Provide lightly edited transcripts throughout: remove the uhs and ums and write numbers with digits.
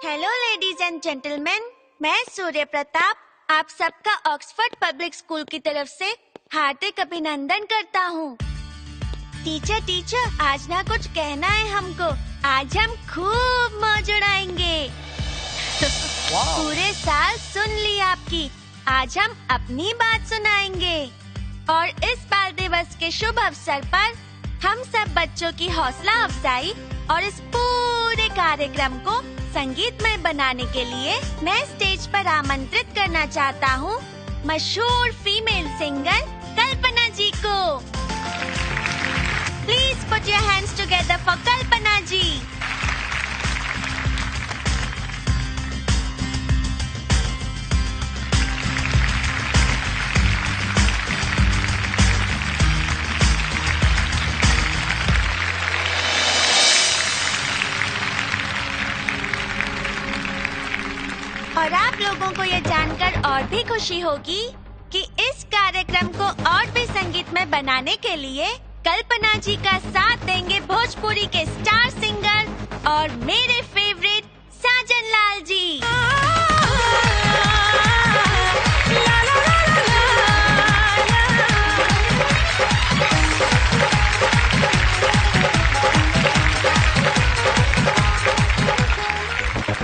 Hello ladies and gentleman, मैं सूर्य प्रताप आप सबका ऑक्सफोर्ड पब्लिक स्कूल की तरफ से हार्दिक अभिनंदन करता हूँ। टीचर आज ना कुछ कहना है हमको। आज हम खूब मौज उड़ाएंगे। पूरे साल सुन ली आपकी, आज हम अपनी बात सुनाएंगे। और इस बाल दिवस के शुभ अवसर पर हम सब बच्चों की हौसला अफजाई और इस पूरे कार्यक्रम को संगीतमय बनाने के लिए मैं स्टेज पर आमंत्रित करना चाहता हूँ मशहूर फीमेल सिंगर कल्पना जी को। प्लीज पुट योर हैंड्स टुगेदर फॉर कल्पना जी। और आप लोगों को ये जानकर और भी खुशी होगी कि इस कार्यक्रम को और भी संगीतमय बनाने के लिए कल्पना जी का साथ देंगे भोजपुरी के स्टार सिंगर और मेरे फेवरेट साजन लाल जी।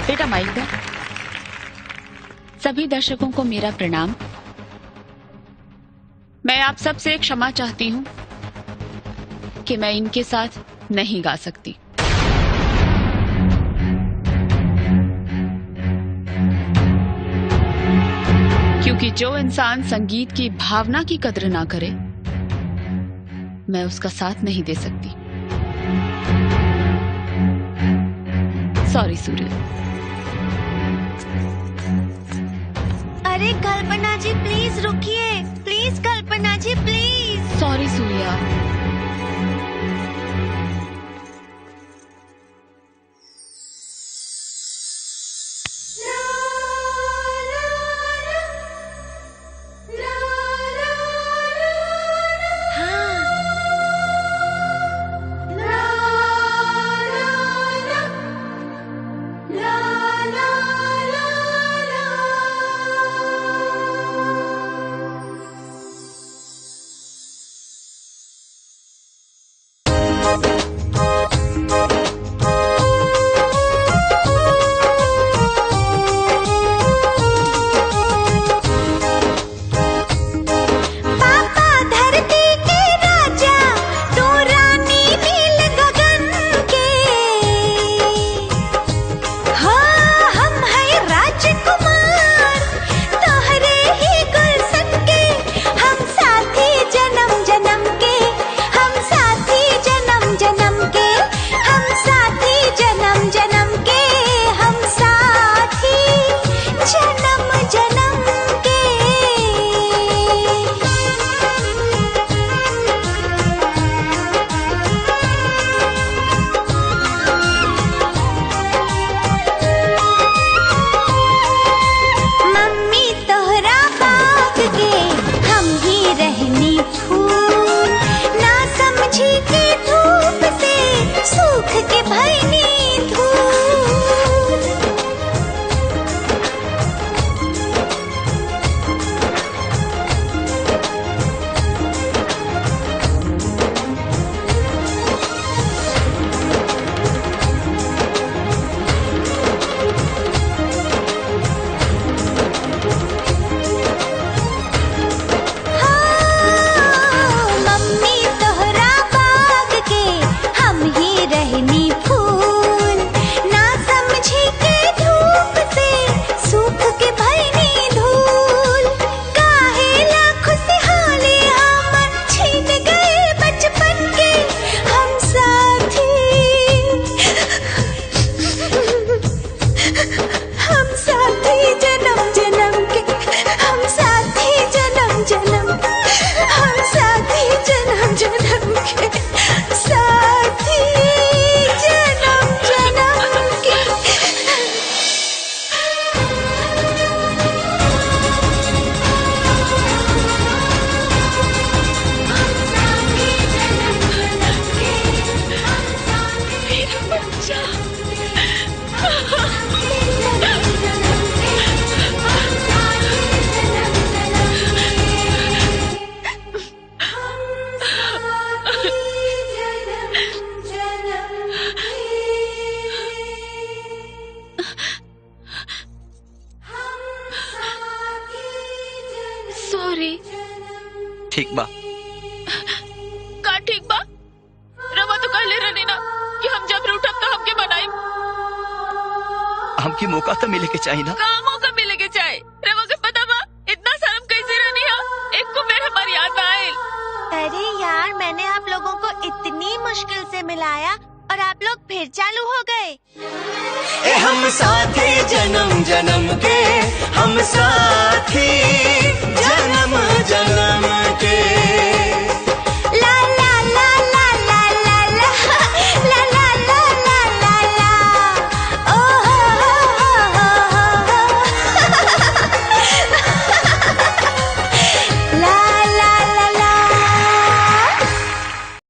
बेटा माइक दो। सभी दर्शकों को मेरा प्रणाम। मैं आप सबसे क्षमा चाहती हूँ कि मैं इनके साथ नहीं गा सकती। क्योंकि जो इंसान संगीत की भावना की कद्र ना करे, मैं उसका साथ नहीं दे सकती। सॉरी सूर्य। अरे कल्पना जी प्लीज रुकिए, प्लीज कल्पना जी प्लीज। सॉरी सूर्या। ठीक बा। का ठीक बा? रवा तो कहले रहनी ना कि हम जब रूठब तो हमके बनाई। हमके मौका तो मिले के चाहिए ना। का मौका मिले के चाहे? रवा के पता बा इतना शर्म कैसे रहनी है? एक को मेरे हमारी याद में आए। अरे यार, मैंने आप लोगों को इतनी मुश्किल से मिलाया और आप लोग फिर चालू हो गए। हम साथी जन्म जन्म के, हम साथी जन्म जन्म के।